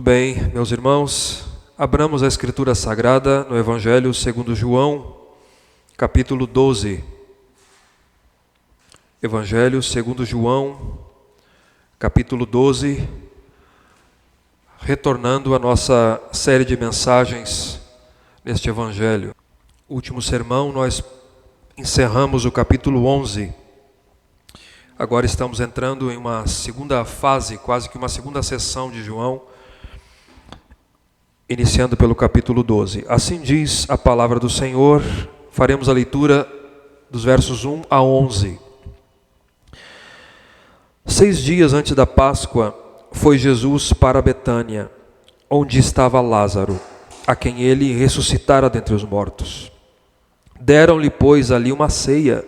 Muito bem, meus irmãos, abramos a Escritura Sagrada no Evangelho segundo João, capítulo 12. Evangelho segundo João, capítulo 12, retornando à nossa série de mensagens neste Evangelho. Último sermão, nós encerramos o capítulo 11. Agora estamos entrando em uma segunda fase, quase que uma segunda sessão de João, iniciando pelo capítulo 12. Assim diz a palavra do Senhor. Faremos a leitura dos versos 1 a 11. 6 dias antes da Páscoa, foi Jesus para Betânia, onde estava Lázaro, a quem ele ressuscitara dentre os mortos. Deram-lhe, pois, ali uma ceia.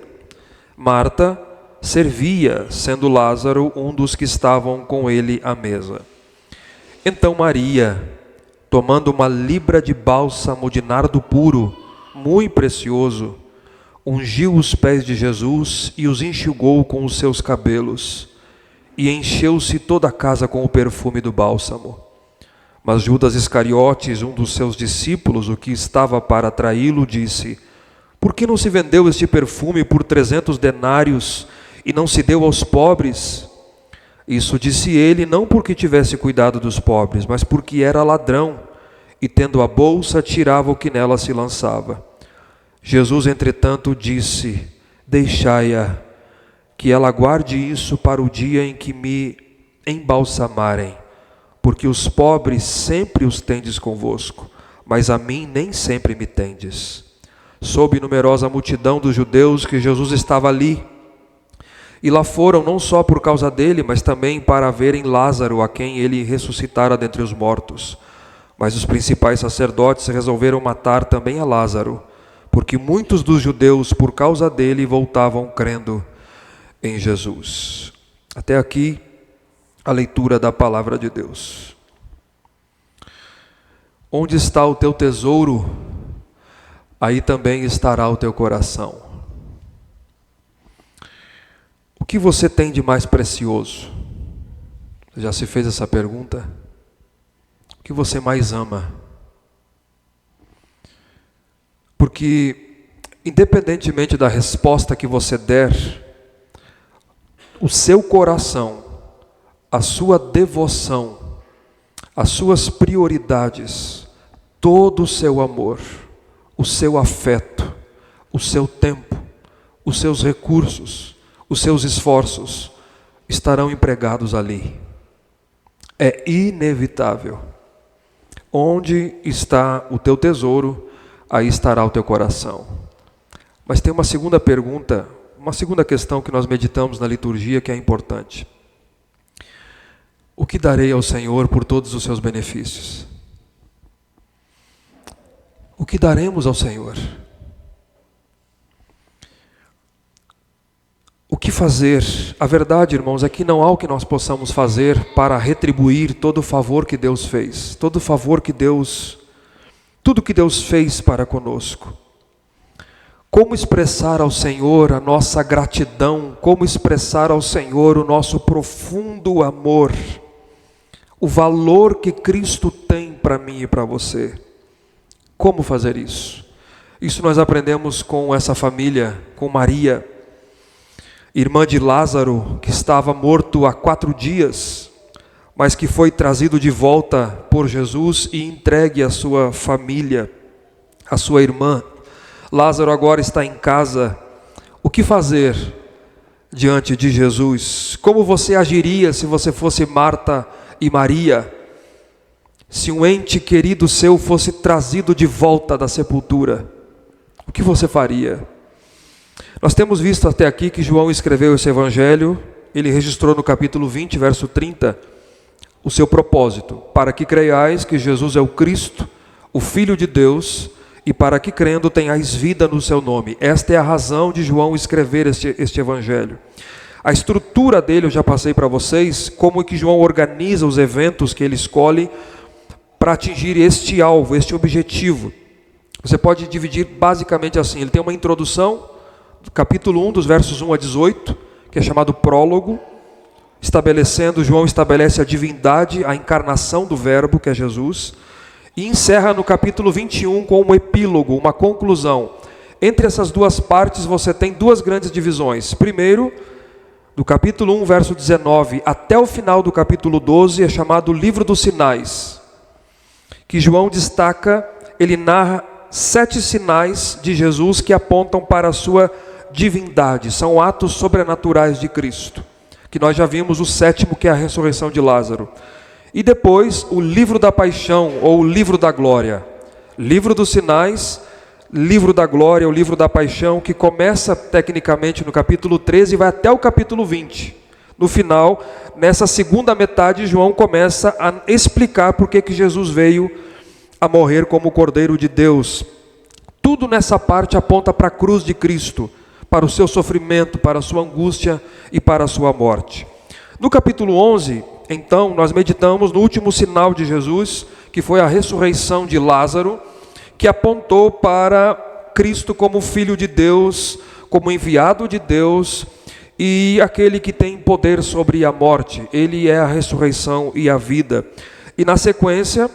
Marta servia, sendo Lázaro um dos que estavam com ele à mesa. Então Maria, tomando uma libra de bálsamo de nardo puro, muito precioso, ungiu os pés de Jesus e os enxugou com os seus cabelos, e encheu-se toda a casa com o perfume do bálsamo. Mas Judas Iscariotes, um dos seus discípulos, o que estava para traí-lo, disse: por que não se vendeu este perfume por 300 denários e não se deu aos pobres? Isso disse ele, não porque tivesse cuidado dos pobres, mas porque era ladrão, e tendo a bolsa, tirava o que nela se lançava. Jesus, entretanto, disse: deixai-a, que ela guarde isso para o dia em que me embalsamarem, porque os pobres sempre os tendes convosco, mas a mim nem sempre me tendes. Soube numerosa multidão dos judeus que Jesus estava ali, e lá foram não só por causa dele, mas também para verem Lázaro, a quem ele ressuscitara dentre os mortos. Mas os principais sacerdotes resolveram matar também a Lázaro, porque muitos dos judeus, por causa dele, voltavam crendo em Jesus. Até aqui, a leitura da palavra de Deus. Onde está o teu tesouro, aí também estará o teu coração. O que você tem de mais precioso? Já se fez essa pergunta? O que você mais ama? Porque, independentemente da resposta que você der, o seu coração, a sua devoção, as suas prioridades, todo o seu amor, o seu afeto, o seu tempo, os seus recursos, os seus esforços estarão empregados ali. É inevitável. Onde está o teu tesouro, aí estará o teu coração. Mas tem uma segunda pergunta, uma segunda questão que nós meditamos na liturgia que é importante. O que darei ao Senhor por todos os seus benefícios? O que daremos ao Senhor? O que fazer? A verdade, irmãos, é que não há o que nós possamos fazer para retribuir todo o favor que Deus fez, todo o favor que Deus, tudo que Deus fez para conosco. Como expressar ao Senhor a nossa gratidão, como expressar ao Senhor o nosso profundo amor, o valor que Cristo tem para mim e para você. Como fazer isso? Isso nós aprendemos com essa família, com Maria, irmã de Lázaro, que estava morto há 4 dias, mas que foi trazido de volta por Jesus e entregue à sua família, à sua irmã. Lázaro agora está em casa. O que fazer diante de Jesus? Como você agiria se você fosse Marta e Maria? Se um ente querido seu fosse trazido de volta da sepultura, o que você faria? Nós temos visto até aqui que João escreveu esse evangelho, ele registrou no capítulo 20, verso 30, o seu propósito, para que creiais que Jesus é o Cristo, o Filho de Deus, e para que crendo tenhais vida no seu nome. Esta é a razão de João escrever este evangelho. A estrutura dele eu já passei para vocês, como é que João organiza os eventos que ele escolhe para atingir este alvo, este objetivo. Você pode dividir basicamente assim, ele tem uma introdução, capítulo 1, dos versos 1 a 18, que é chamado prólogo, João estabelece a divindade, a encarnação do Verbo, que é Jesus, e encerra no capítulo 21 com um epílogo, uma conclusão. Entre essas duas partes você tem duas grandes divisões. Primeiro, do capítulo 1, verso 19, até o final do capítulo 12, é chamado Livro dos Sinais, que João destaca, ele narra 7 sinais de Jesus que apontam para a sua divindade, são atos sobrenaturais de Cristo, que nós já vimos o 7º, que é a ressurreição de Lázaro. E depois o livro da paixão, ou o livro da glória, livro dos sinais, livro da glória, o livro da paixão, que começa tecnicamente no capítulo 13 e vai até o capítulo 20. No final, nessa segunda metade, João começa a explicar por que Jesus veio a morrer como o Cordeiro de Deus. Tudo nessa parte aponta para a cruz de Cristo, para o seu sofrimento, para a sua angústia e para a sua morte. No capítulo 11, então, nós meditamos no último sinal de Jesus, que foi a ressurreição de Lázaro, que apontou para Cristo como Filho de Deus, como enviado de Deus, e aquele que tem poder sobre a morte. Ele é a ressurreição e a vida. E na sequência,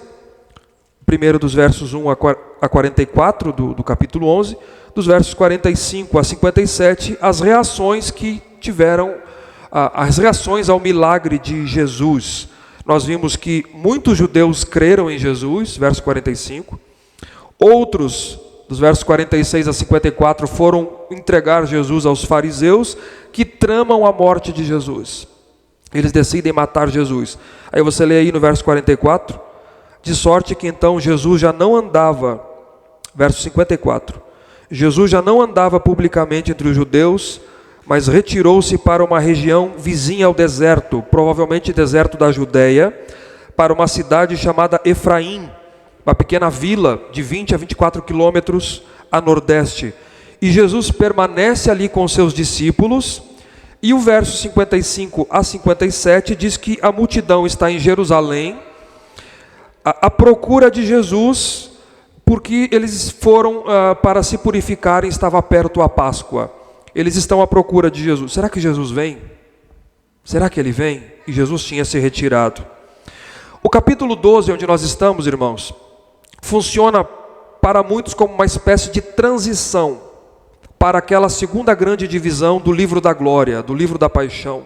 primeiro dos versos 1 a 44 do capítulo 11, dos versos 45 a 57, as reações que tiveram, as reações ao milagre de Jesus. Nós vimos que muitos judeus creram em Jesus, verso 45, outros, dos versos 46 a 54, foram entregar Jesus aos fariseus, que tramam a morte de Jesus. Eles decidem matar Jesus. Aí você lê aí no verso 44, de sorte que então Jesus já não andava, verso 54, Jesus já não andava publicamente entre os judeus, mas retirou-se para uma região vizinha ao deserto, provavelmente deserto da Judeia, para uma cidade chamada Efraim, uma pequena vila de 20 a 24 quilômetros a nordeste. E Jesus permanece ali com seus discípulos, e o verso 55 a 57 diz que a multidão está em Jerusalém, à procura de Jesus, porque eles foram para se purificarem, estava perto a Páscoa. Eles estão à procura de Jesus. Será que Jesus vem? Será que ele vem? E Jesus tinha se retirado. O capítulo 12, onde nós estamos, irmãos, funciona para muitos como uma espécie de transição para aquela segunda grande divisão do livro da glória, do livro da paixão.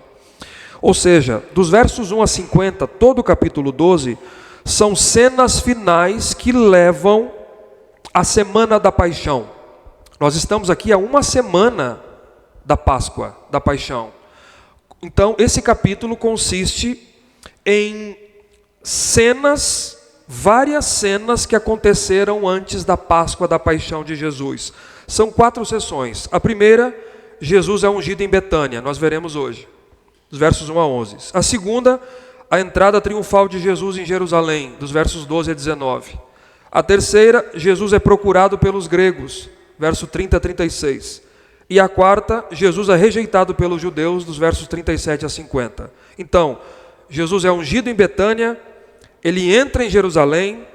Ou seja, dos versos 1 a 50, todo o capítulo 12, são cenas finais que levam à semana da paixão. Nós estamos aqui há uma semana da Páscoa, da paixão. Então, esse capítulo consiste em cenas, várias cenas que aconteceram antes da Páscoa, da paixão de Jesus. São 4 sessões. A primeira, Jesus é ungido em Betânia, nós veremos hoje, dos versos 1 a 11. A segunda, a entrada triunfal de Jesus em Jerusalém, dos versos 12 a 19. A terceira, Jesus é procurado pelos gregos, verso 30 a 36. E a quarta, Jesus é rejeitado pelos judeus, dos versos 37 a 50. Então, Jesus é ungido em Betânia, ele entra em Jerusalém,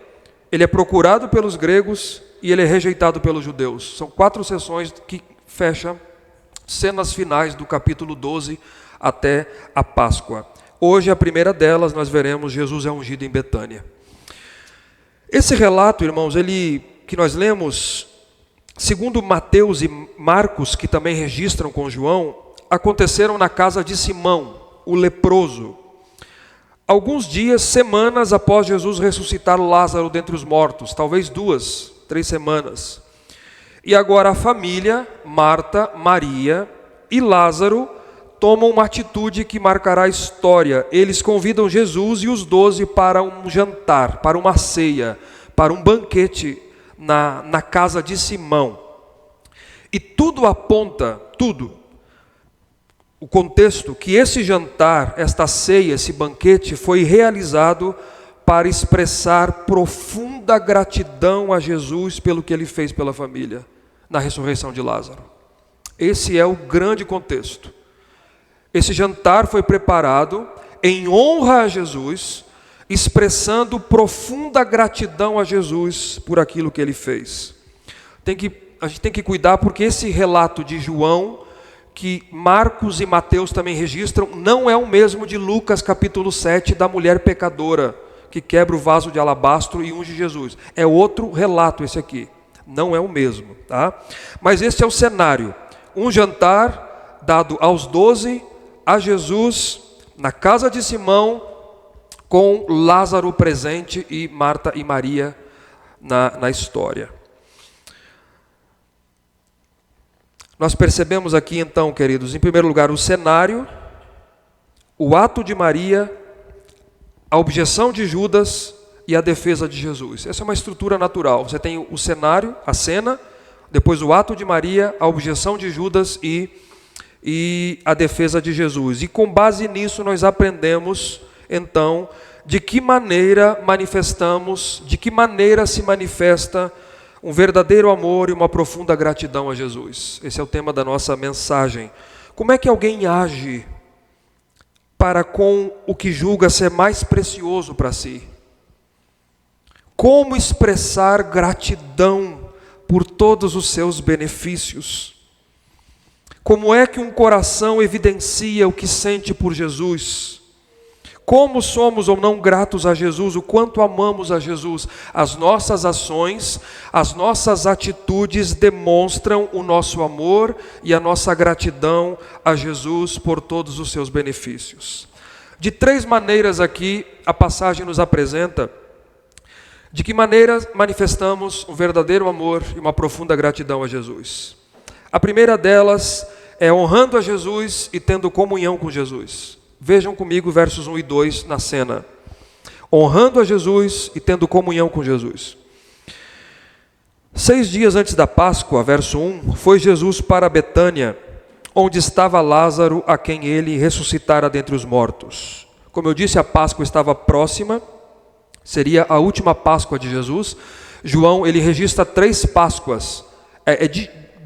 ele é procurado pelos gregos e ele é rejeitado pelos judeus. São 4 sessões que fecham cenas finais do capítulo 12 até a Páscoa. Hoje, a primeira delas, nós veremos Jesus é ungido em Betânia. Esse relato, irmãos, que nós lemos, segundo Mateus e Marcos, que também registram com João, aconteceram na casa de Simão, o leproso. Alguns dias, semanas após Jesus ressuscitar Lázaro dentre os mortos, talvez 2, 3 semanas. E agora a família, Marta, Maria e Lázaro, tomam uma atitude que marcará a história. Eles convidam Jesus e os 12 para um jantar, para uma ceia, para um banquete na casa de Simão. E tudo aponta, o contexto, que esse jantar, esta ceia, esse banquete foi realizado para expressar profunda gratidão a Jesus pelo que ele fez pela família, na ressurreição de Lázaro. Esse é o grande contexto. Esse jantar foi preparado em honra a Jesus, expressando profunda gratidão a Jesus por aquilo que ele fez. A gente tem que cuidar, porque esse relato de João, que Marcos e Mateus também registram, não é o mesmo de Lucas capítulo 7, da mulher pecadora, que quebra o vaso de alabastro e unge Jesus. É outro relato esse aqui, não é o mesmo, tá? Mas esse é o cenário, um jantar dado aos 12, a Jesus, na casa de Simão, com Lázaro presente e Marta e Maria na história. Nós percebemos aqui então, queridos, em primeiro lugar o cenário, o ato de Maria, a objeção de Judas e a defesa de Jesus. Essa é uma estrutura natural. Você tem o cenário, a cena, depois o ato de Maria, a objeção de Judas e a defesa de Jesus. E com base nisso nós aprendemos então de que maneira se manifesta um verdadeiro amor e uma profunda gratidão a Jesus. Esse é o tema da nossa mensagem. Como é que alguém age para com o que julga ser mais precioso para si? Como expressar gratidão por todos os seus benefícios? Como é que um coração evidencia o que sente por Jesus? Como somos ou não gratos a Jesus, o quanto amamos a Jesus. As nossas ações, as nossas atitudes demonstram o nosso amor e a nossa gratidão a Jesus por todos os seus benefícios. De 3 maneiras aqui a passagem nos apresenta de que maneira manifestamos um verdadeiro amor e uma profunda gratidão a Jesus. A primeira delas é honrando a Jesus e tendo comunhão com Jesus. Vejam comigo versos 1 e 2 na cena. Honrando a Jesus e tendo comunhão com Jesus. 6 dias antes da Páscoa, verso 1, foi Jesus para Betânia, onde estava Lázaro, a quem ele ressuscitara dentre os mortos. Como eu disse, a Páscoa estava próxima, seria a última Páscoa de Jesus. João, ele registra 3 Páscoas.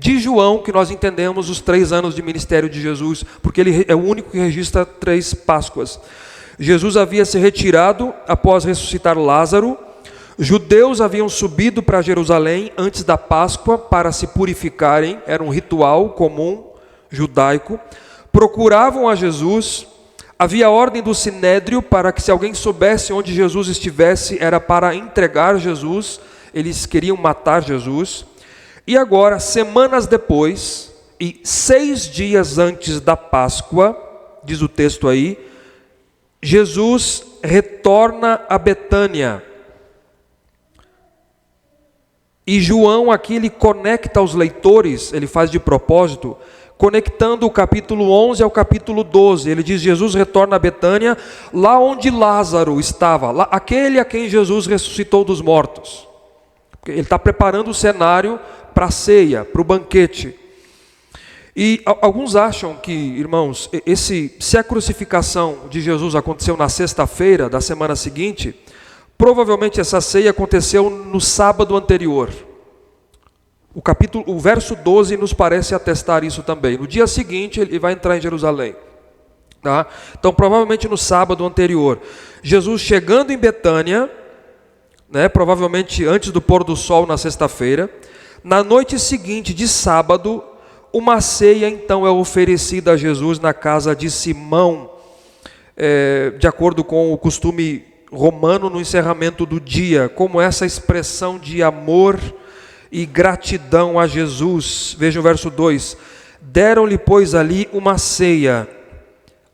De João que nós entendemos os 3 anos de ministério de Jesus, porque ele é o único que registra 3 Páscoas. Jesus havia se retirado após ressuscitar Lázaro. Judeus haviam subido para Jerusalém antes da Páscoa para se purificarem, era um ritual comum judaico. Procuravam a Jesus, havia ordem do Sinédrio para que se alguém soubesse onde Jesus estivesse, era para entregar Jesus, eles queriam matar Jesus. E agora, semanas depois, e 6 dias antes da Páscoa, diz o texto aí, Jesus retorna a Betânia. E João aqui, ele conecta os leitores, ele faz de propósito, conectando o capítulo 11 ao capítulo 12. Ele diz, Jesus retorna a Betânia, lá onde Lázaro estava, lá, aquele a quem Jesus ressuscitou dos mortos. Ele está preparando o cenário para a ceia, para o banquete. E alguns acham que, irmãos, se a crucificação de Jesus aconteceu na sexta-feira da semana seguinte, provavelmente essa ceia aconteceu no sábado anterior. O verso 12 nos parece atestar isso também. No dia seguinte ele vai entrar em Jerusalém. Tá? Então provavelmente no sábado anterior. Jesus chegando em Betânia, provavelmente antes do pôr do sol na sexta-feira, na noite seguinte de sábado, uma ceia então é oferecida a Jesus na casa de Simão, de acordo com o costume romano no encerramento do dia, como essa expressão de amor e gratidão a Jesus. Veja o verso 2, deram-lhe pois ali uma ceia,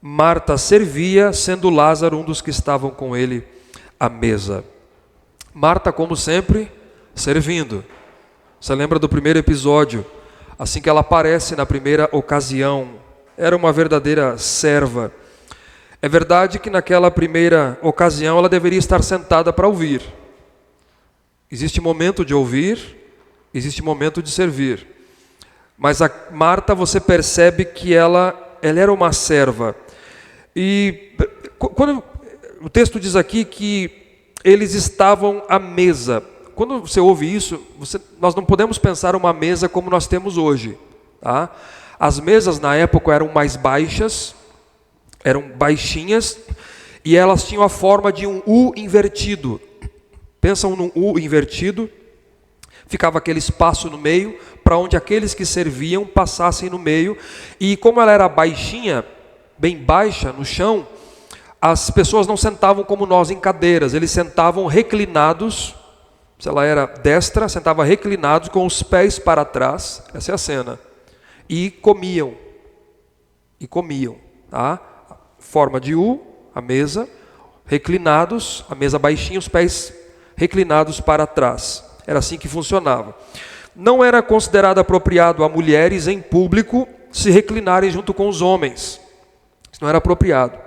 Marta servia, sendo Lázaro um dos que estavam com ele à mesa. Marta, como sempre, servindo. Você lembra do primeiro episódio? Assim que ela aparece na primeira ocasião, era uma verdadeira serva. É verdade que naquela primeira ocasião ela deveria estar sentada para ouvir. Existe momento de ouvir, existe momento de servir. Mas a Marta, você percebe que ela era uma serva. E quando o texto diz aqui que eles estavam à mesa. Quando você ouve isso, nós não podemos pensar uma mesa como nós temos hoje. Tá? As mesas na época eram mais baixas, eram baixinhas, e elas tinham a forma de um U invertido. Pensam num U invertido, Ficava aquele espaço no meio, para onde aqueles que serviam passassem no meio. E como ela era baixinha, bem baixa no chão, as pessoas não sentavam como nós em cadeiras, eles sentavam reclinados. Se ela era destra, sentava reclinados com os pés para trás, essa é a cena, e comiam, tá? Forma de U, a mesa, reclinados, a mesa baixinha, os pés reclinados para trás, era assim que funcionava. Não era considerado apropriado a mulheres em público se reclinarem junto com os homens, isso não era apropriado.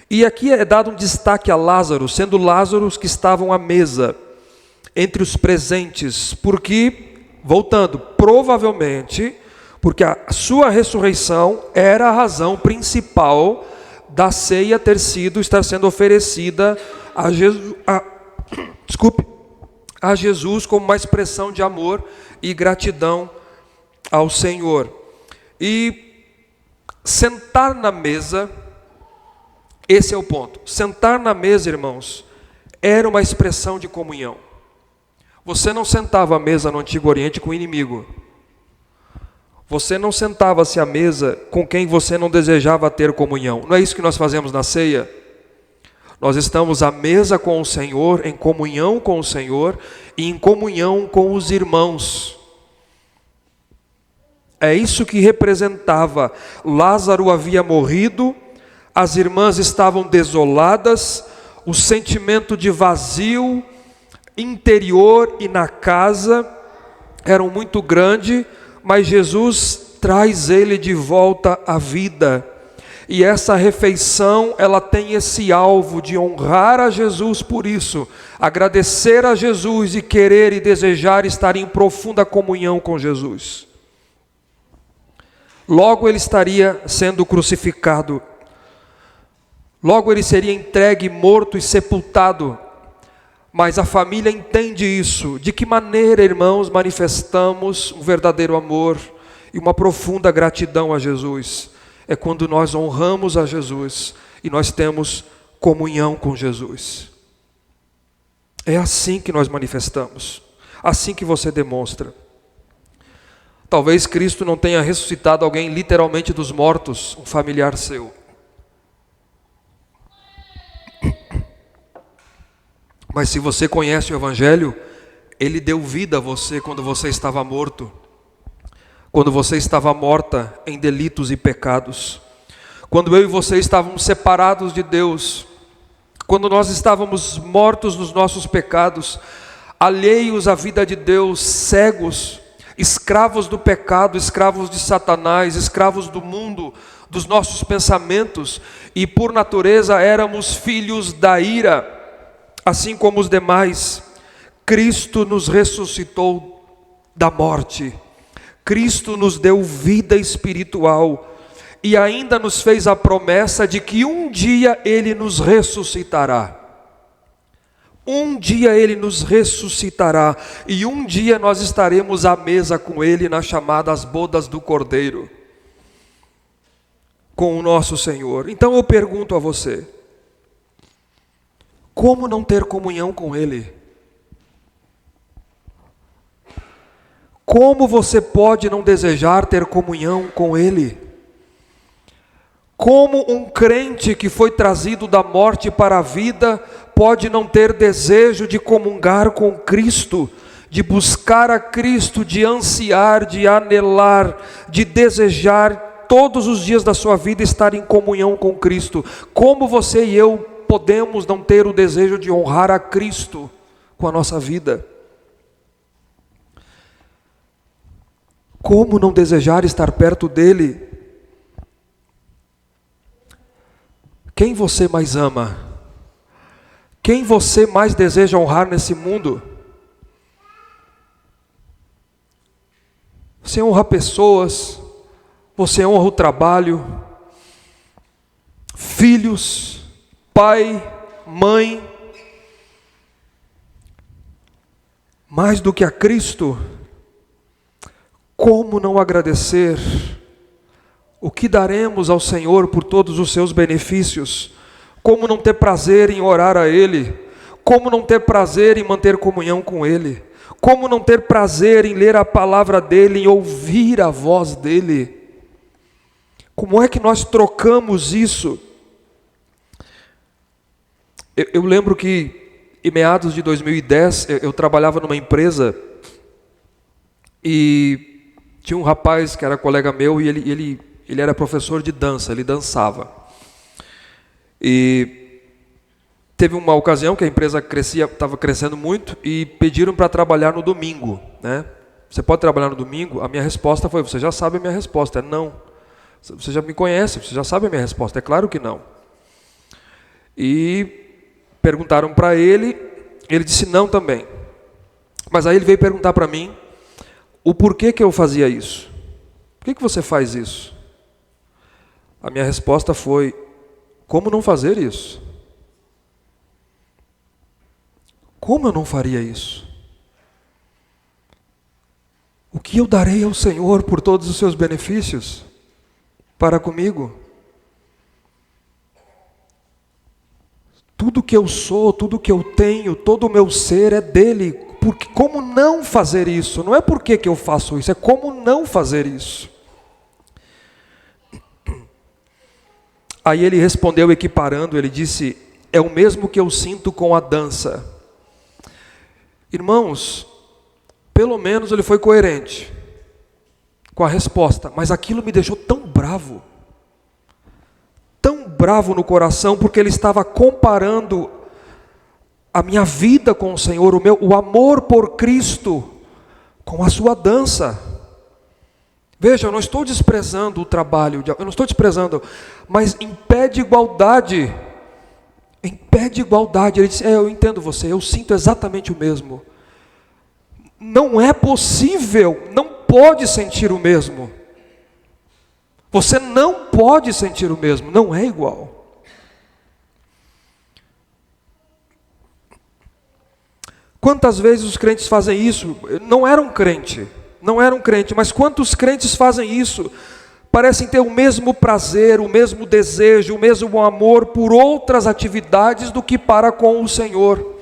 E aqui é dado um destaque a Lázaro, sendo Lázaro os que estavam à mesa, entre os presentes, porque, voltando, provavelmente, porque a sua ressurreição era a razão principal da ceia estar sendo oferecida a Jesus, a Jesus como uma expressão de amor e gratidão ao Senhor. E sentar na mesa, esse é o ponto. Sentar na mesa, irmãos, era uma expressão de comunhão. Você não sentava à mesa no Antigo Oriente com o inimigo. Você não sentava-se à mesa com quem você não desejava ter comunhão. Não é isso que nós fazemos na ceia? Nós estamos à mesa com o Senhor, em comunhão com o Senhor e em comunhão com os irmãos. É isso que representava. Lázaro havia morrido, as irmãs estavam desoladas, o sentimento de vazio interior e na casa eram muito grande, mas Jesus traz ele de volta à vida. E essa refeição, ela tem esse alvo de honrar a Jesus por isso, agradecer a Jesus e querer e desejar estar em profunda comunhão com Jesus. Logo ele estaria sendo crucificado, logo ele seria entregue, morto e sepultado. Mas a família entende isso. De que maneira, irmãos, manifestamos um verdadeiro amor e uma profunda gratidão a Jesus? É quando nós honramos a Jesus e nós temos comunhão com Jesus. É assim que nós manifestamos, assim que você demonstra. Talvez Cristo não tenha ressuscitado alguém literalmente dos mortos, um familiar seu. Mas se você conhece o Evangelho, Ele deu vida a você quando você estava morto, quando você estava morta em delitos e pecados, quando eu e você estávamos separados de Deus, quando nós estávamos mortos nos nossos pecados, alheios à vida de Deus, cegos, escravos do pecado, escravos de Satanás, escravos do mundo, dos nossos pensamentos, e por natureza éramos filhos da ira, assim como os demais. Cristo nos ressuscitou da morte, Cristo nos deu vida espiritual e ainda nos fez a promessa de que um dia Ele nos ressuscitará. Um dia Ele nos ressuscitará e um dia nós estaremos à mesa com Ele nas chamadas bodas do Cordeiro, com o nosso Senhor. Então eu pergunto a você, como não ter comunhão com Ele? Como você pode não desejar ter comunhão com Ele? Como um crente que foi trazido da morte para a vida pode não ter desejo de comungar com Cristo, de buscar a Cristo, de ansiar, de anelar, de desejar todos os dias da sua vida estar em comunhão com Cristo? Como você e eu podemos não ter o desejo de honrar a Cristo com a nossa vida? Como não desejar estar perto dEle? Quem você mais ama? Quem você mais deseja honrar nesse mundo? Você honra pessoas, você honra o trabalho, filhos, pai, mãe, mais do que a Cristo. Como não agradecer? O que daremos ao Senhor por todos os seus benefícios? Como não ter prazer em orar a Ele? Como não ter prazer em manter comunhão com Ele? Como não ter prazer em ler a palavra dele, em ouvir a voz dele? Como é que nós trocamos isso? Eu lembro que em meados de 2010, eu trabalhava numa empresa e tinha um rapaz que era colega meu e ele era professor de dança, ele dançava. E teve uma ocasião que a empresa estava crescendo muito e pediram para trabalhar no domingo, né? Você pode trabalhar no domingo? A minha resposta foi, você já sabe a minha resposta, é não. Você já me conhece, você já sabe a minha resposta, é claro que não. E perguntaram para ele disse não também. Mas aí ele veio perguntar para mim o porquê que eu fazia isso. Por que você faz isso? A minha resposta foi, como não fazer isso? Como eu não faria isso? O que eu darei ao Senhor por todos os seus benefícios para comigo? Tudo que eu sou, tudo que eu tenho, todo o meu ser é dele. Porque, como não fazer isso? Não é porque que eu faço isso, é como não fazer isso. Aí ele respondeu equiparando, ele disse, é o mesmo que eu sinto com a dança. Irmãos, pelo menos ele foi coerente com a resposta, mas aquilo me deixou tão bravo no coração, porque ele estava comparando a minha vida com o Senhor, o amor por Cristo, com a sua dança. Veja, eu não estou desprezando o trabalho, eu não estou desprezando, mas em pé de igualdade, ele disse, eu entendo você, eu sinto exatamente o mesmo. Não é possível, não pode sentir o mesmo. Você não pode sentir o mesmo, não é igual. Quantas vezes os crentes fazem isso? Não era um crente, mas quantos crentes fazem isso? Parecem ter o mesmo prazer, o mesmo desejo, o mesmo amor por outras atividades do que para com o Senhor.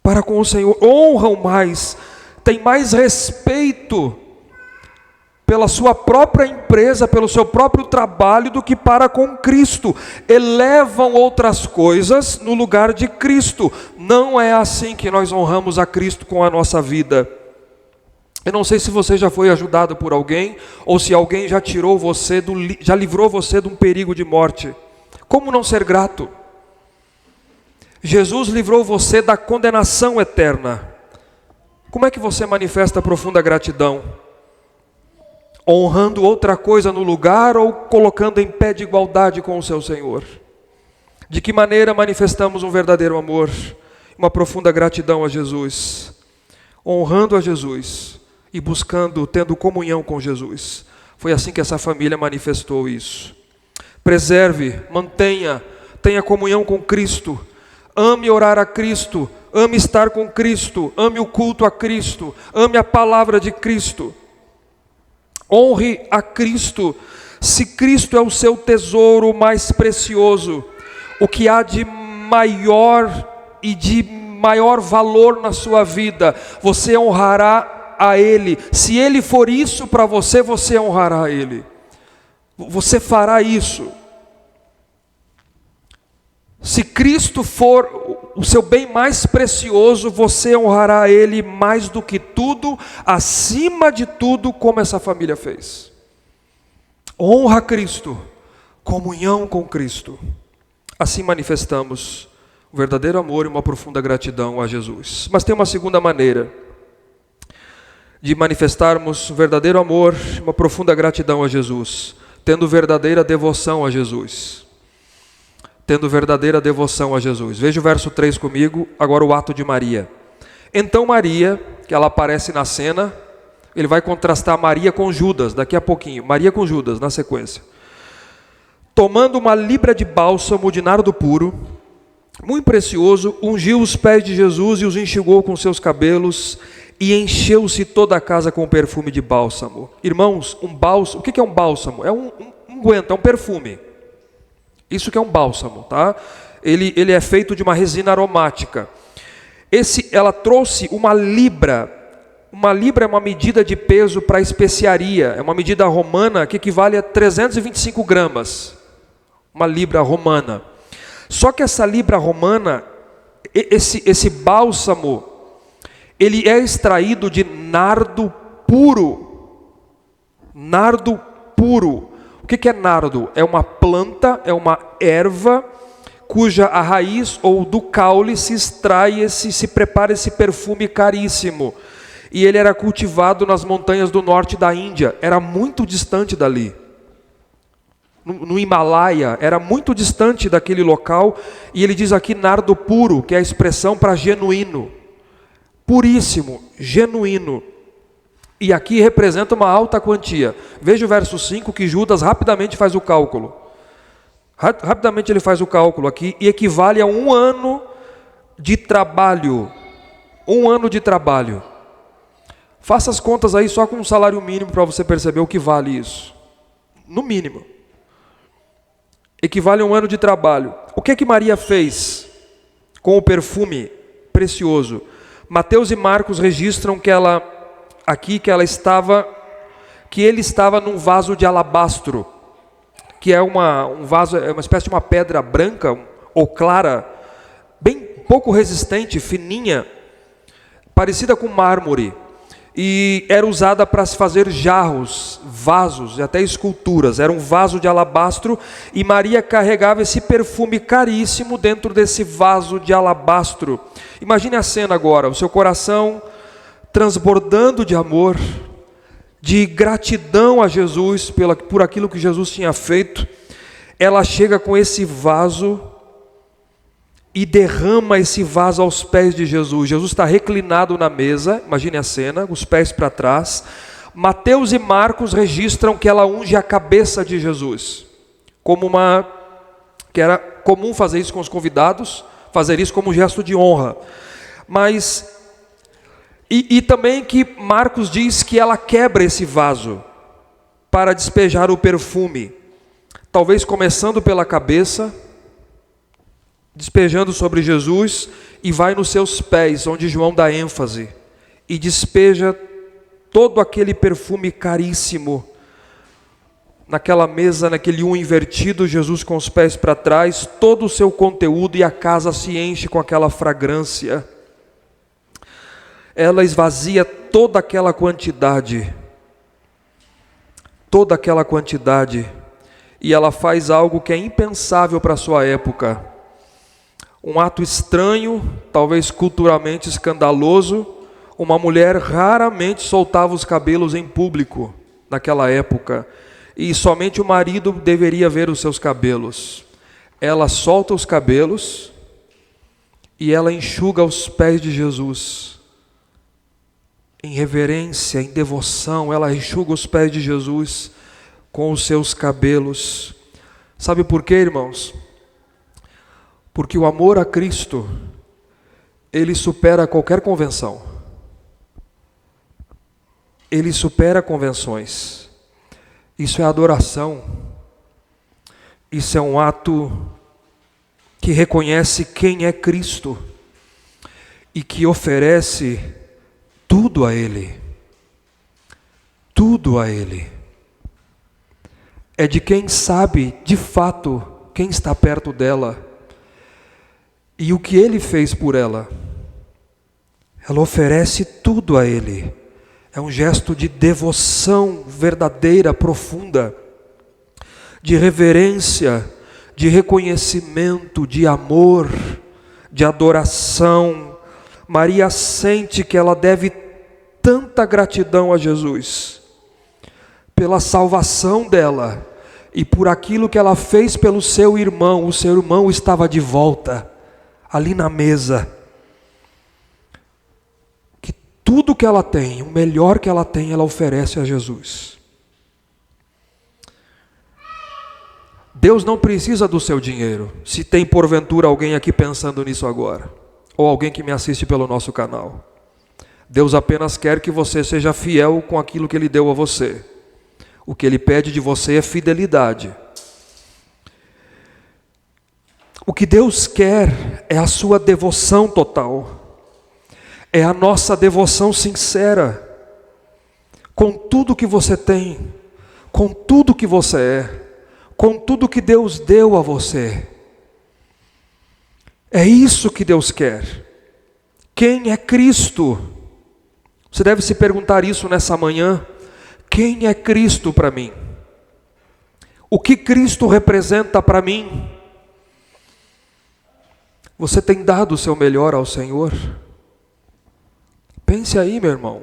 Para com o Senhor, honram mais, têm mais respeito pela sua própria empresa, pelo seu próprio trabalho, do que para com Cristo. Elevam outras coisas no lugar de Cristo. Não é assim que nós honramos a Cristo com a nossa vida. Eu não sei se você já foi ajudado por alguém, ou se alguém já tirou você, já livrou você de um perigo de morte. Como não ser grato? Jesus livrou você da condenação eterna. Como é que você manifesta profunda gratidão? Honrando outra coisa no lugar ou colocando em pé de igualdade com o seu Senhor? De que maneira manifestamos um verdadeiro amor, uma profunda gratidão a Jesus? Honrando a Jesus e buscando, tendo comunhão com Jesus. Foi assim que essa família manifestou isso. Preserve, mantenha, tenha comunhão com Cristo. Ame orar a Cristo, ame estar com Cristo, ame o culto a Cristo, ame a palavra de Cristo. Honre a Cristo. Se Cristo é o seu tesouro mais precioso, o que há de maior e de maior valor na sua vida, você honrará a Ele. Se Ele for isso para você, você honrará a Ele. Você fará isso. Se Cristo for o seu bem mais precioso, você honrará a Ele mais do que tudo, acima de tudo, como essa família fez. Honra a Cristo, comunhão com Cristo. Assim manifestamos o verdadeiro amor e uma profunda gratidão a Jesus. Mas tem uma segunda maneira de manifestarmos o verdadeiro amor e uma profunda gratidão a Jesus, tendo verdadeira devoção a Jesus. Tendo verdadeira devoção a Jesus. Veja o verso 3 comigo, agora o ato de Maria. Então Maria, que ela aparece na cena, ele vai contrastar Maria com Judas, daqui a pouquinho. Maria com Judas, na sequência. Tomando uma libra de bálsamo de nardo puro, muito precioso, ungiu os pés de Jesus e os enxugou com seus cabelos, e encheu-se toda a casa com perfume de bálsamo. Irmãos, um bálsamo, o que é um bálsamo? É um unguento, é um perfume. Isso que é um bálsamo, tá? Ele é feito de uma resina aromática. ela trouxe uma libra. Uma libra é uma medida de peso para especiaria, é uma medida romana que equivale a 325 gramas. Uma libra romana. Só que essa libra romana, esse bálsamo, ele é extraído de nardo puro. Nardo puro. O que é nardo? É uma planta, é uma erva, cuja a raiz ou do caule se extrai, se prepara esse perfume caríssimo. E ele era cultivado nas montanhas do norte da Índia, era muito distante dali. No Himalaia, era muito distante daquele local, e ele diz aqui nardo puro, que é a expressão para genuíno. Puríssimo, genuíno. E aqui representa uma alta quantia. Veja o verso 5, que Judas rapidamente faz o cálculo. Rapidamente ele faz o cálculo aqui, e equivale a 1 ano de trabalho. 1 ano de trabalho. Faça as contas aí só com um salário mínimo para você perceber o que vale isso. No mínimo. Equivale a 1 ano de trabalho. O que que Maria fez com o perfume precioso? Mateus e Marcos registram que ele estava num vaso de alabastro, que é um vaso, é uma espécie de uma pedra branca ou clara, bem pouco resistente, fininha, parecida com mármore. E era usada para se fazer jarros, vasos e até esculturas. Era um vaso de alabastro, e Maria carregava esse perfume caríssimo dentro desse vaso de alabastro. Imagine a cena agora, o seu coração transbordando de amor, de gratidão a Jesus por aquilo que Jesus tinha feito. Ela chega com esse vaso e derrama esse vaso aos pés de Jesus. Jesus está reclinado na mesa, imagine a cena, os pés para trás. Mateus e Marcos registram que ela unge a cabeça de Jesus, que era comum fazer isso com os convidados, fazer isso como um gesto de honra. Mas, e também que Marcos diz que ela quebra esse vaso para despejar o perfume, talvez começando pela cabeça, despejando sobre Jesus, e vai nos seus pés, onde João dá ênfase, e despeja todo aquele perfume caríssimo naquela mesa, naquele invertido, Jesus com os pés para trás, todo o seu conteúdo, e a casa se enche com aquela fragrância. Ela esvazia toda aquela quantidade, e ela faz algo que é impensável para a sua época. Um ato estranho, talvez culturalmente escandaloso. Uma mulher raramente soltava os cabelos em público naquela época, e somente o marido deveria ver os seus cabelos. Ela solta os cabelos e ela enxuga os pés de Jesus. Em reverência, em devoção, ela enxuga os pés de Jesus com os seus cabelos. Sabe por quê, irmãos? Porque o amor a Cristo, ele supera qualquer convenção. Ele supera convenções. Isso é adoração. Isso é um ato que reconhece quem é Cristo e que oferece tudo a Ele. Tudo a Ele. É de quem sabe, de fato, quem está perto dela e o que Ele fez por ela. Ela oferece tudo a Ele. É um gesto de devoção verdadeira, profunda, de reverência, de reconhecimento, de amor, de adoração. Maria sente que ela deve tanta gratidão a Jesus pela salvação dela e por aquilo que ela fez pelo seu irmão. O seu irmão estava de volta ali na mesa. Que tudo que ela tem, o melhor que ela tem, ela oferece a Jesus. Deus não precisa do seu dinheiro. Se tem porventura alguém aqui pensando nisso agora, ou alguém que me assiste pelo nosso canal, Deus apenas quer que você seja fiel com aquilo que Ele deu a você. O que Ele pede de você é fidelidade. O que Deus quer é a sua devoção total. é a nossa devoção sincera, com tudo que você tem, com tudo que você é, com tudo que Deus deu a você. É isso que Deus quer. Quem é Cristo? Você deve se perguntar isso nessa manhã. Quem é Cristo para mim? O que Cristo representa para mim? Você tem dado o seu melhor ao Senhor? Pense aí, meu irmão.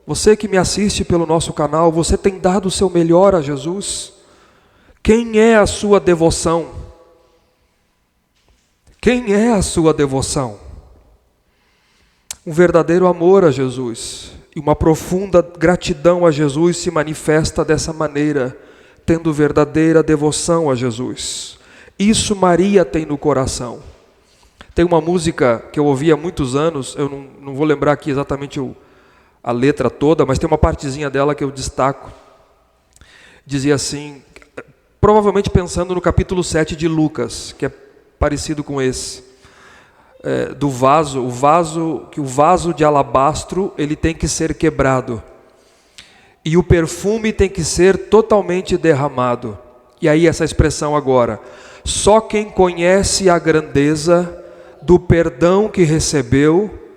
Você que me assiste pelo nosso canal, você tem dado o seu melhor a Jesus? Quem é a sua devoção? Quem é a sua devoção? Um verdadeiro amor a Jesus e uma profunda gratidão a Jesus se manifesta dessa maneira, tendo verdadeira devoção a Jesus. Isso Maria tem no coração. Tem uma música que eu ouvi há muitos anos, eu não vou lembrar aqui exatamente a letra toda, mas tem uma partezinha dela que eu destaco. Dizia assim, provavelmente pensando no capítulo 7 de Lucas, que é parecido com esse, do vaso, que o vaso de alabastro, ele tem que ser quebrado, e o perfume tem que ser totalmente derramado. E aí essa expressão agora, só quem conhece a grandeza do perdão que recebeu,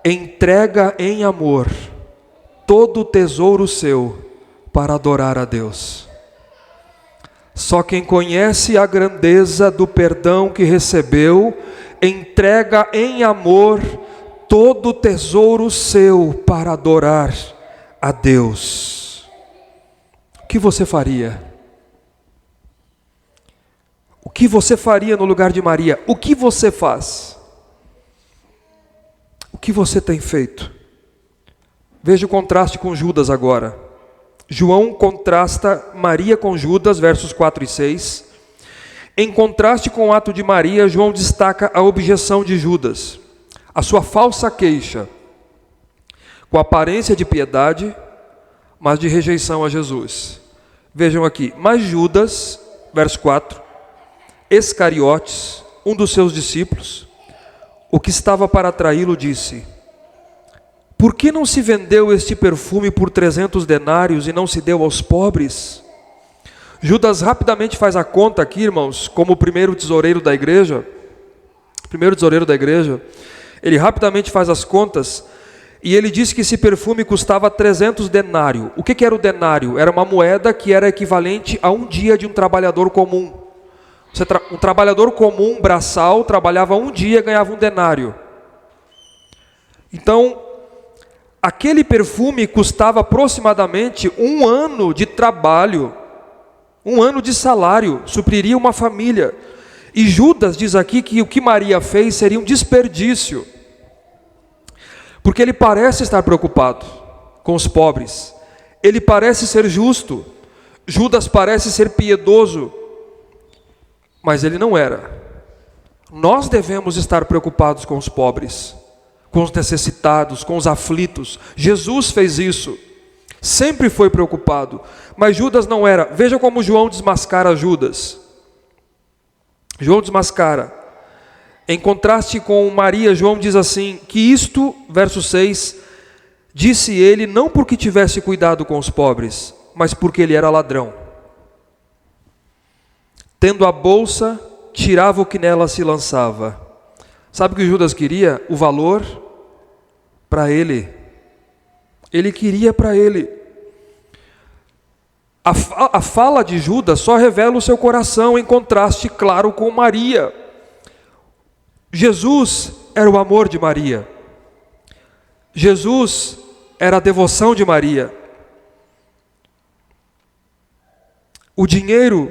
entrega em amor todo o tesouro seu para adorar a Deus. Só quem conhece a grandeza do perdão que recebeu, entrega em amor todo o tesouro seu para adorar a Deus. O que você faria? O que você faria no lugar de Maria? O que você faz? O que você tem feito? Veja o contraste com Judas agora. João contrasta Maria com Judas, versos 4 e 6. Em contraste com o ato de Maria, João destaca a objeção de Judas, a sua falsa queixa, com aparência de piedade, mas de rejeição a Jesus. Vejam aqui, mas Judas, verso 4, Iscariotes, um dos seus discípulos, o que estava para traí-lo, disse: por que não se vendeu este perfume por 300 denários e não se deu aos pobres? Judas rapidamente faz a conta aqui, irmãos, como o primeiro tesoureiro da igreja. Ele rapidamente faz as contas e ele diz que esse perfume custava 300 denários. O que era o denário? Era uma moeda que era equivalente a um dia de um trabalhador comum. Um trabalhador comum, braçal, trabalhava um dia e ganhava um denário. Então, aquele perfume custava aproximadamente um ano de trabalho, um ano de salário, supriria uma família. E Judas diz aqui que o que Maria fez seria um desperdício, porque ele parece estar preocupado com os pobres, ele parece ser justo, Judas parece ser piedoso, mas ele não era. Nós devemos estar preocupados com os pobres, com os necessitados, com os aflitos. Jesus fez isso, sempre foi preocupado, mas Judas não era. Veja como João desmascara Judas. João desmascara. Em contraste com Maria, João diz assim, que isto, verso 6, disse ele não porque tivesse cuidado com os pobres, mas porque ele era ladrão. Tendo a bolsa, tirava o que nela se lançava. Sabe o que Judas queria? O valor para ele. Ele queria para ele. A fala de Judas só revela o seu coração, em contraste claro com Maria. Jesus era o amor de Maria. Jesus era a devoção de Maria. O dinheiro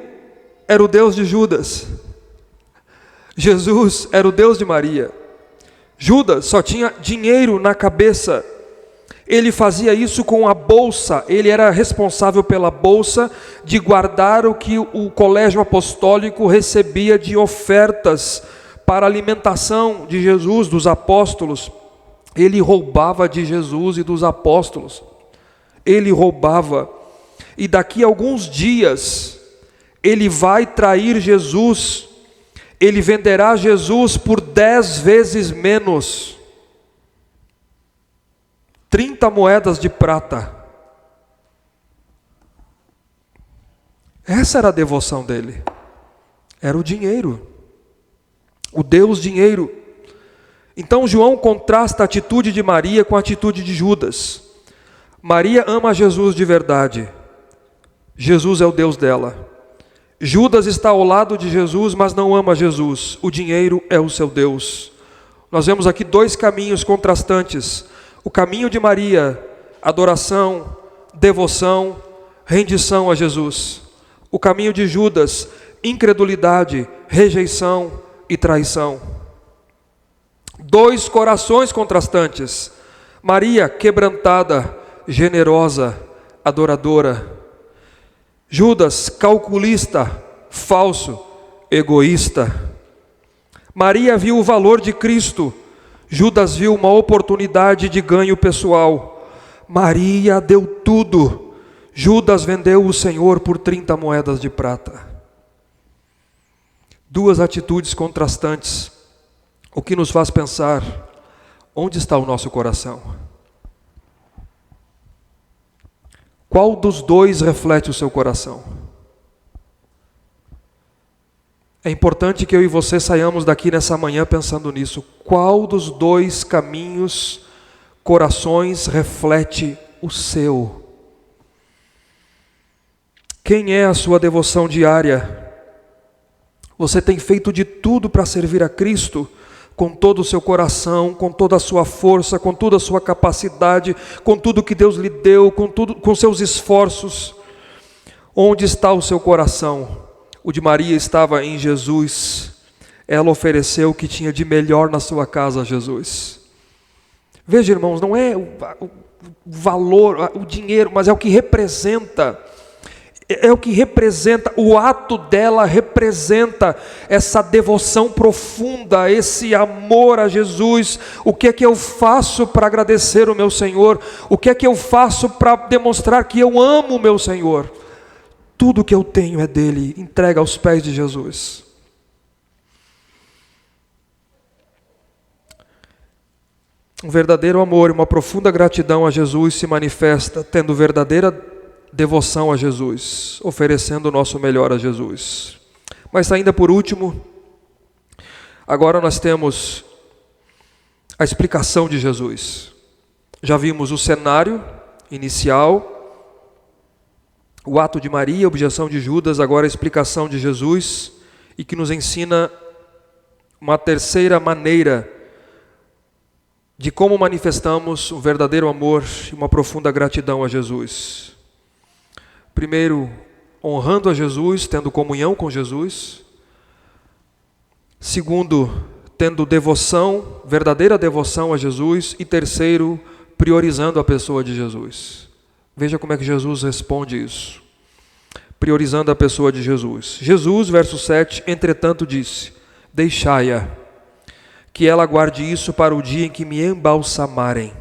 era o Deus de Judas. Jesus era o Deus de Maria. Judas só tinha dinheiro na cabeça. Ele fazia isso com a bolsa. Ele era responsável pela bolsa de guardar o que o colégio apostólico recebia de ofertas para a alimentação de Jesus, dos apóstolos. Ele roubava de Jesus e dos apóstolos. Ele roubava. E daqui a alguns dias ele vai trair Jesus. Ele venderá Jesus por 10 vezes menos. 30 moedas de prata. Essa era a devoção dele. Era o dinheiro. O Deus dinheiro. Então João contrasta a atitude de Maria com a atitude de Judas. Maria ama Jesus de verdade. Jesus é o Deus dela. Judas está ao lado de Jesus, mas não ama Jesus. O dinheiro é o seu Deus. Nós vemos aqui dois caminhos contrastantes. O caminho de Maria, adoração, devoção, rendição a Jesus. O caminho de Judas, incredulidade, rejeição e traição. Dois corações contrastantes. Maria, quebrantada, generosa, adoradora. Judas, calculista, falso, egoísta. Maria viu o valor de Cristo. Judas viu uma oportunidade de ganho pessoal. Maria deu tudo. Judas vendeu o Senhor por 30 moedas de prata. Duas atitudes contrastantes. O que nos faz pensar, onde está o nosso coração? Qual dos dois reflete o seu coração? É importante que eu e você saiamos daqui nessa manhã pensando nisso. Qual dos dois caminhos, corações, reflete o seu? Quem é a sua devoção diária? Você tem feito de tudo para servir a Cristo? Com todo o seu coração, com toda a sua força, com toda a sua capacidade, com tudo que Deus lhe deu, com seus esforços. Onde está o seu coração? O de Maria estava em Jesus. Ela ofereceu o que tinha de melhor na sua casa a Jesus. Veja, irmãos, não é o valor, o dinheiro, mas é o que representa. É o que representa, o ato dela representa essa devoção profunda, esse amor a Jesus. O que é que eu faço para agradecer o meu Senhor? O que é que eu faço para demonstrar que eu amo o meu Senhor? Tudo que eu tenho é dele, entrega aos pés de Jesus. Um verdadeiro amor e uma profunda gratidão a Jesus se manifesta tendo verdadeira devoção a Jesus, oferecendo o nosso melhor a Jesus. Mas ainda por último, agora nós temos a explicação de Jesus. Já vimos o cenário inicial, o ato de Maria, a objeção de Judas, agora a explicação de Jesus, e que nos ensina uma terceira maneira de como manifestamos um verdadeiro amor e uma profunda gratidão a Jesus. Primeiro, honrando a Jesus, tendo comunhão com Jesus. Segundo, tendo devoção, verdadeira devoção a Jesus. E terceiro, priorizando a pessoa de Jesus. Veja como é que Jesus responde isso. Priorizando a pessoa de Jesus. Jesus, verso 7, entretanto disse: deixai-a, que ela guarde isso para o dia em que me embalsamarem.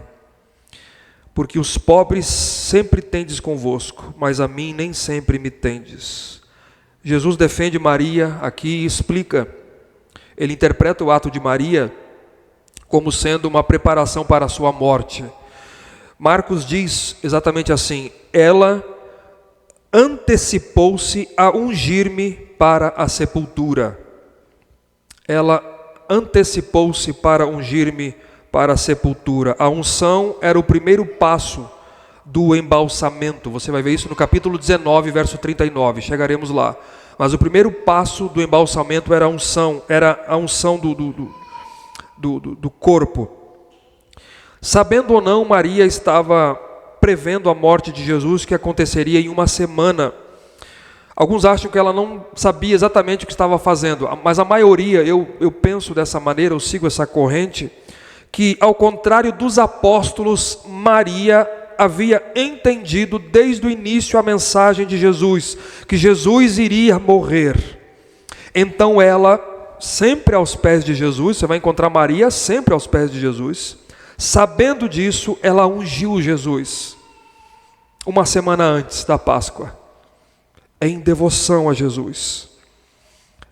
Porque os pobres sempre tendes convosco, mas a mim nem sempre me tendes. Jesus defende Maria aqui e explica. Ele interpreta o ato de Maria como sendo uma preparação para a sua morte. Marcos diz exatamente assim: ela antecipou-se a ungir-me para a sepultura. Ela antecipou-se para ungir-me para a sepultura. A unção era o primeiro passo do embalsamento. Você vai ver isso no capítulo 19, verso 39. Chegaremos lá. Mas o primeiro passo do embalsamento era a unção do corpo. Sabendo ou não, Maria estava prevendo a morte de Jesus, que aconteceria em uma semana. Alguns acham que ela não sabia exatamente o que estava fazendo, mas a maioria, eu penso dessa maneira, eu sigo essa corrente, que ao contrário dos apóstolos, Maria havia entendido desde o início a mensagem de Jesus, que Jesus iria morrer. Então ela, sempre aos pés de Jesus, você vai encontrar Maria sempre aos pés de Jesus, sabendo disso, ela ungiu Jesus, uma semana antes da Páscoa, em devoção a Jesus.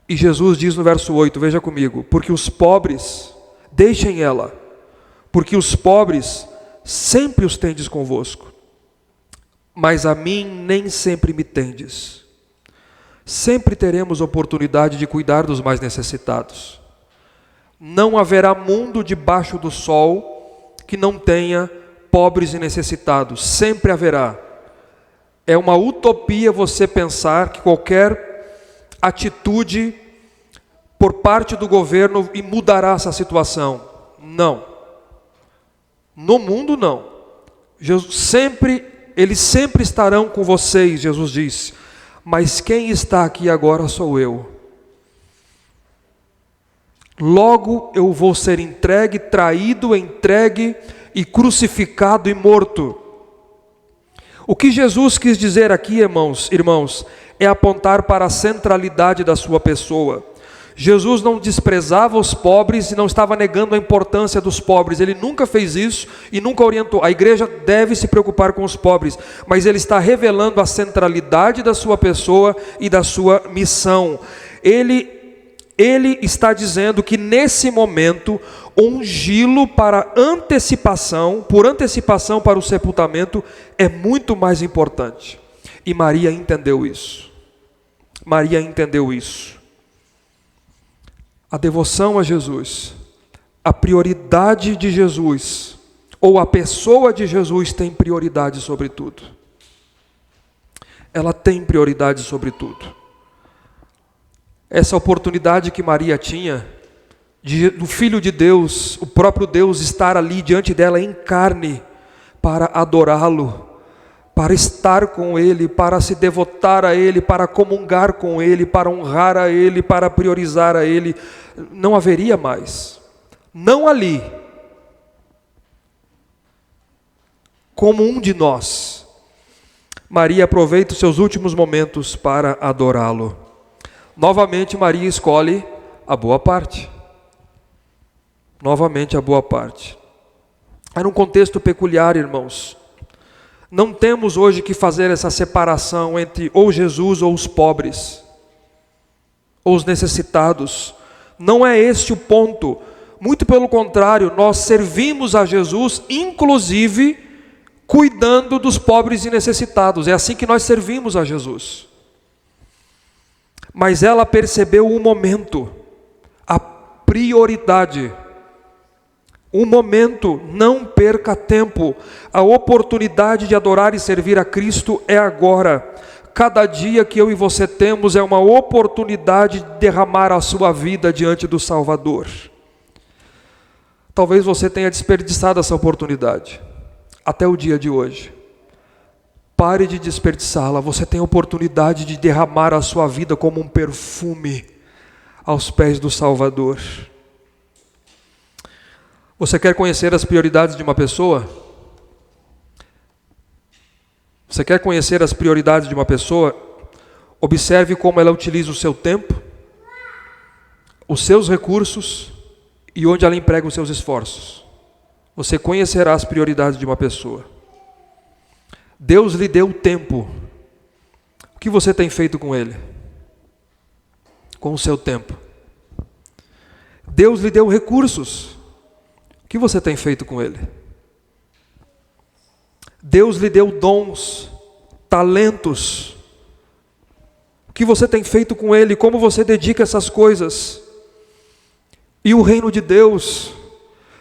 E Jesus diz no verso 8, veja comigo: porque os pobres, deixem ela, porque os pobres sempre os tendes convosco, mas a mim nem sempre me tendes. Sempre teremos oportunidade de cuidar dos mais necessitados. Não haverá mundo debaixo do sol que não tenha pobres e necessitados. Sempre haverá. É uma utopia você pensar que qualquer atitude por parte do governo mudará essa situação. Não. No mundo não. Eles sempre estarão com vocês, Jesus disse. Mas quem está aqui agora sou eu. Logo eu vou ser entregue, traído, entregue e crucificado e morto. O que Jesus quis dizer aqui, irmãos, é apontar para a centralidade da sua pessoa. Jesus não desprezava os pobres e não estava negando a importância dos pobres. Ele nunca fez isso e nunca orientou. A igreja deve se preocupar com os pobres, mas ele está revelando a centralidade da sua pessoa e da sua missão. Ele está dizendo que nesse momento, ungí-lo por antecipação para o sepultamento, é muito mais importante. E Maria entendeu isso. Maria entendeu isso. A devoção a Jesus, a prioridade de Jesus, ou a pessoa de Jesus tem prioridade sobre tudo. Ela tem prioridade sobre tudo. Essa oportunidade que Maria tinha, do Filho de Deus, o próprio Deus estar ali diante dela em carne, para adorá-lo, para estar com Ele, para se devotar a Ele, para comungar com Ele, para honrar a Ele, para priorizar a Ele, não haveria mais. Não ali, como um de nós. Maria aproveita os seus últimos momentos para adorá-lo. Novamente Maria escolhe a boa parte. Novamente a boa parte. Era um contexto peculiar, irmãos. Não temos hoje que fazer essa separação entre ou Jesus ou os pobres, ou os necessitados. Não é este o ponto. Muito pelo contrário, nós servimos a Jesus, inclusive, cuidando dos pobres e necessitados. É assim que nós servimos a Jesus. Mas ela percebeu o momento, a prioridade. Um momento, não perca tempo. A oportunidade de adorar e servir a Cristo é agora. Cada dia que eu e você temos é uma oportunidade de derramar a sua vida diante do Salvador. Talvez você tenha desperdiçado essa oportunidade até o dia de hoje. Pare de desperdiçá-la. Você tem a oportunidade de derramar a sua vida como um perfume aos pés do Salvador. Você quer conhecer as prioridades de uma pessoa? Você quer conhecer as prioridades de uma pessoa? Observe como ela utiliza o seu tempo, os seus recursos e onde ela emprega os seus esforços. Você conhecerá as prioridades de uma pessoa. Deus lhe deu tempo. O que você tem feito com ele? Com o seu tempo. Deus lhe deu recursos. O que você tem feito com ele? Deus lhe deu dons, talentos. O que você tem feito com ele? Como você dedica essas coisas? E o reino de Deus,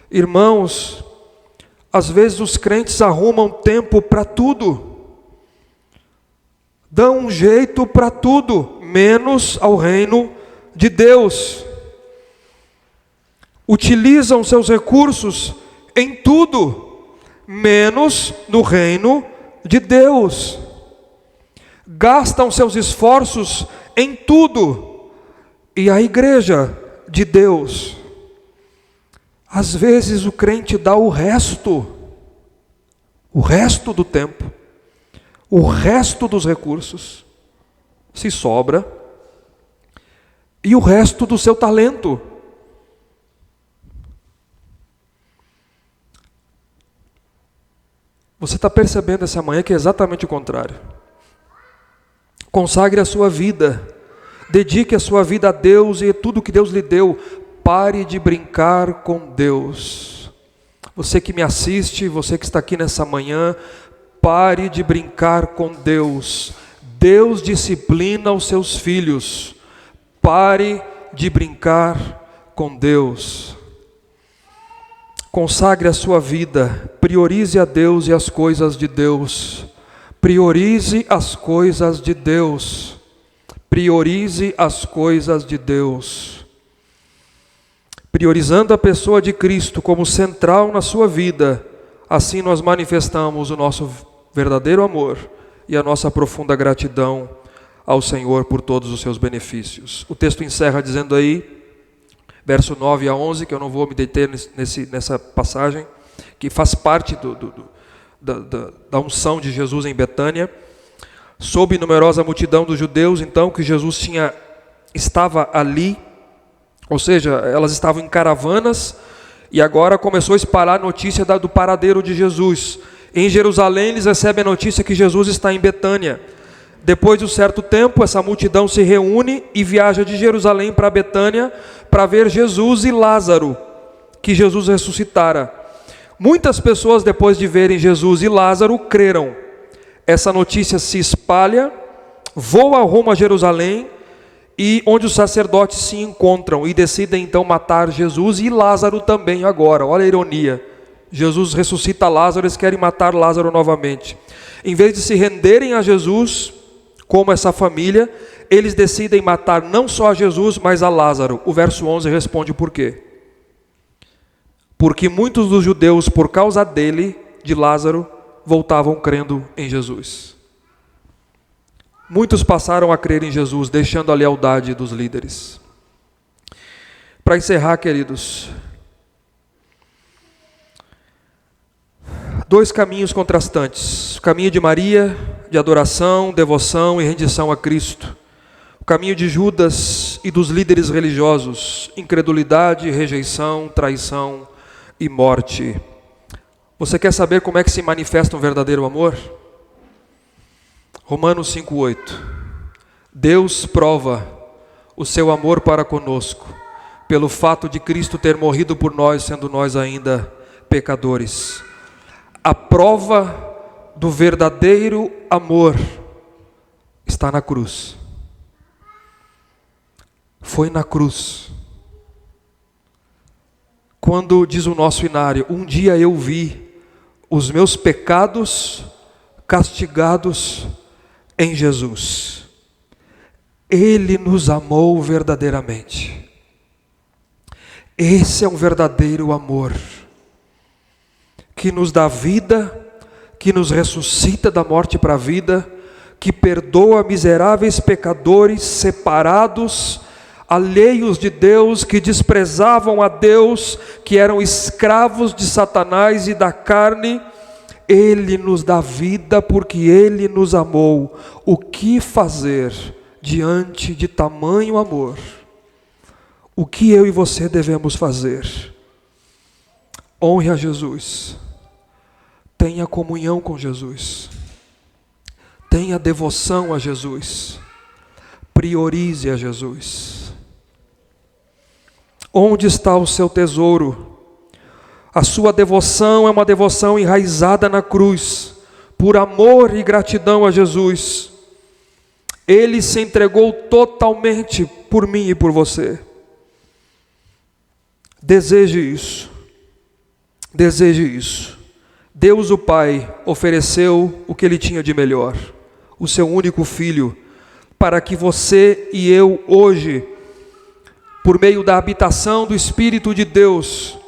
irmãos, às vezes os crentes arrumam tempo para tudo, dão um jeito para tudo, menos ao reino de Deus. Utilizam seus recursos em tudo, menos no reino de Deus. Gastam seus esforços em tudo, e a igreja de Deus, às vezes o crente dá o resto do tempo, o resto dos recursos, se sobra, e o resto do seu talento. Você está percebendo essa manhã que é exatamente o contrário. Consagre a sua vida, dedique a sua vida a Deus e tudo que Deus lhe deu. Pare de brincar com Deus. Você que me assiste, você que está aqui nessa manhã, pare de brincar com Deus. Deus disciplina os seus filhos. Pare de brincar com Deus. Consagre a sua vida, priorize a Deus e as coisas de Deus. Priorize as coisas de Deus. Priorize as coisas de Deus. Priorizando a pessoa de Cristo como central na sua vida, assim nós manifestamos o nosso verdadeiro amor e a nossa profunda gratidão ao Senhor por todos os seus benefícios. O texto encerra dizendo aí, verso 9 a 11, que eu não vou me deter nessa passagem, que faz parte da unção de Jesus em Betânia. Soube numerosa multidão dos judeus, então, que Jesus estava ali, ou seja, elas estavam em caravanas, e agora começou a espalhar a notícia do paradeiro de Jesus. Em Jerusalém, eles recebem a notícia que Jesus está em Betânia. Depois de um certo tempo, essa multidão se reúne e viaja de Jerusalém para Betânia para ver Jesus e Lázaro, que Jesus ressuscitara. Muitas pessoas, depois de verem Jesus e Lázaro, creram. Essa notícia se espalha, voa rumo a Jerusalém, e onde os sacerdotes se encontram e decidem então matar Jesus e Lázaro também agora. Olha a ironia. Jesus ressuscita Lázaro, eles querem matar Lázaro novamente. Em vez de se renderem a Jesus, como essa família, eles decidem matar não só a Jesus, mas a Lázaro. O verso 11 responde por quê. Porque muitos dos judeus, por causa dele, de Lázaro, voltavam crendo em Jesus. Muitos passaram a crer em Jesus, deixando a lealdade dos líderes. Para encerrar, queridos, dois caminhos contrastantes. O caminho de Maria, de adoração, devoção e rendição a Cristo. O caminho de Judas e dos líderes religiosos, incredulidade, rejeição, traição e morte. Você quer saber como é que se manifesta um verdadeiro amor? Romanos 5,8. Deus prova o seu amor para conosco, pelo fato de Cristo ter morrido por nós, sendo nós ainda pecadores. A prova do verdadeiro amor está na cruz. Foi na cruz. Quando diz o nosso inário, um dia eu vi os meus pecados castigados em Jesus. Ele nos amou verdadeiramente. Esse é um verdadeiro amor, que nos dá vida, que nos ressuscita da morte para a vida, que perdoa miseráveis pecadores separados, alheios de Deus, que desprezavam a Deus, que eram escravos de Satanás e da carne. Ele nos dá vida porque Ele nos amou. O que fazer diante de tamanho amor? O que eu e você devemos fazer? Honre a Jesus. Tenha comunhão com Jesus. Tenha devoção a Jesus. Priorize a Jesus. Onde está o seu tesouro? A sua devoção é uma devoção enraizada na cruz, por amor e gratidão a Jesus. Ele se entregou totalmente por mim e por você. Deseje isso. Deseje isso. Deus o Pai ofereceu o que Ele tinha de melhor, o seu único Filho, para que você e eu hoje, por meio da habitação do Espírito de Deus,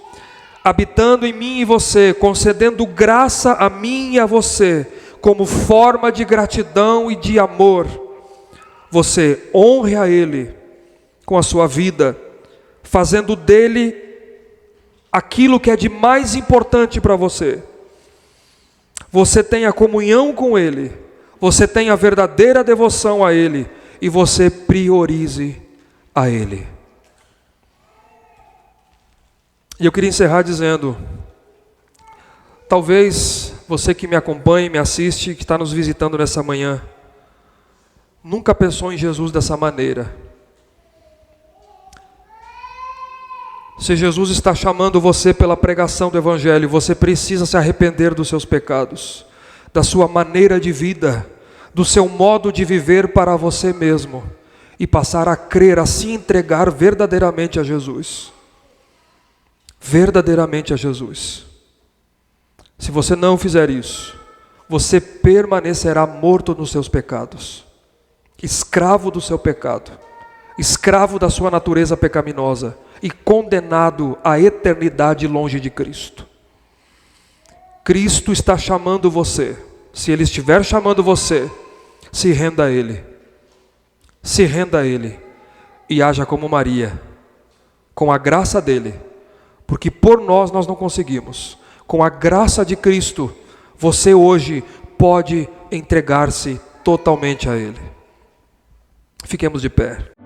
habitando em mim e você, concedendo graça a mim e a você, como forma de gratidão e de amor, você honre a Ele com a sua vida, fazendo dele aquilo que é de mais importante para você. Você tem a comunhão com Ele, você tem a verdadeira devoção a Ele, e você priorize a Ele. E eu queria encerrar dizendo, talvez você que me acompanha e me assiste, que está nos visitando nessa manhã, nunca pensou em Jesus dessa maneira. Se Jesus está chamando você pela pregação do Evangelho, você precisa se arrepender dos seus pecados, da sua maneira de vida, do seu modo de viver para você mesmo, e passar a crer, a se entregar verdadeiramente a Jesus. Verdadeiramente a Jesus. Se você não fizer isso, você permanecerá morto nos seus pecados, escravo do seu pecado, escravo da sua natureza pecaminosa e condenado à eternidade longe de Cristo. Cristo está chamando você. Se Ele estiver chamando você, se renda a Ele. Se renda a Ele e haja como Maria, com a graça dEle, porque por nós não conseguimos. Com a graça de Cristo, você hoje pode entregar-se totalmente a Ele. Fiquemos de pé.